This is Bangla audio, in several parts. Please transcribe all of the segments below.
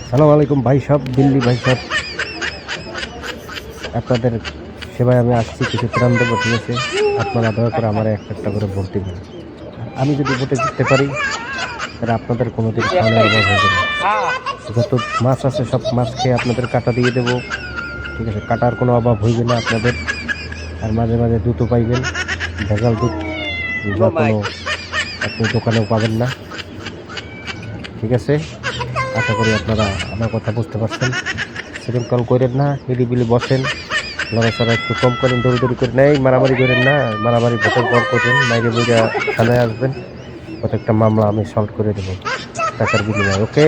সালাম আলাইকুম ভাই সাহেব, দিল্লি ভাই সাহেব, আপনাদের সেবায় আমি আসছি, কিছু ত্রাণ দেবো, ঠিক আছে? আপনারা দয়া করে আমার একটা করে ভোট দিবেন। আর আমি যদি ভোটে জিততে পারি তাহলে আপনাদের কোনোদিন খাওয়ানোর অভাব হবে না। যত মাছ আছে সব মাছ খেয়ে আপনাদের কাটা দিয়ে দেবো, ঠিক আছে? কাটার কোনো অভাব হইবে না আপনাদের। আর মাঝে মাঝে দুধও পাইবেন, ভেজাল দুধ যা কোনো আপনি দোকানেও পাবেন না, ঠিক আছে? আশা করি আপনারা আমার কথা বুঝতে পারছেন। সেকেন্ড কল করেন না, নিরিবিলি বসেন, লড়াচড়া একটু কম করেন, দৌড়ি করে নেই, মারামারি করেন না। মারামারি ভোটের পর করেন, মাইরে বইরা থানায় আসবেন, প্রত্যেকটা মামলা আমি সলভ করে দেবো টাকার বিনিময়ে। ওকে,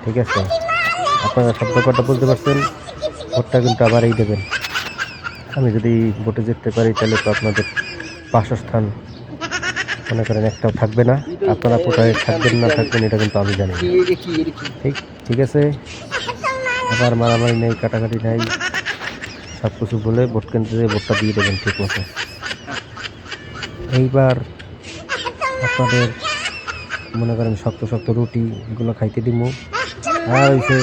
ঠিক আছে? আপনারা সব ব্যাপারটা বুঝতে পারছেন। ভোটটা কিন্তু আবারই দেবেন। আমি যদি ভোটে জিততে পারি তাহলে তো আপনাদের বাসস্থান মনে করেন একটাও থাকবে না। আপনারা কোথায় থাকবেন না থাকবেন এটা কিন্তু আমি জানি না। ঠিক ঠিক আছে? আবার মারামারি নেই, কাটাকাটি নাই, সব কিছু বলে ভোট কেন্দ্রে যেয়ে ভোটটা দিয়ে দেবেন ঠিক মতো। এইবার আপনাদের মনে করেন শক্ত শক্ত রুটি এগুলো খাইতে দিব। আর হইছে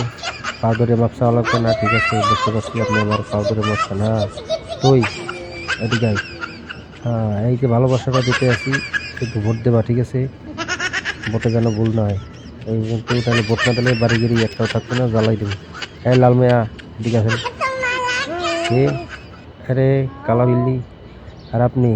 পাও ধরে মাপ চাওয়া লাগবে না, ঠিক আছে? বুঝতে পারছি আপনি আমার পাও ধরে মাপছেন। হ্যাঁ, তুই এদিকে আয়। হ্যাঁ, এই যে ভালোবাসাটা দিতে আসি, কিন্তু ভোট দেবা, ঠিক আছে? ভোটে যেন ভুল না হয়। এই কিন্তু তাহলে ভোট না দিলে বাড়ি গিরি একটাও থাকবে না, জ্বালাই দেবো। এই লাল মিয়া, এদিকে আসেন। কে? আরে কালা বিল্লি। আর আপনি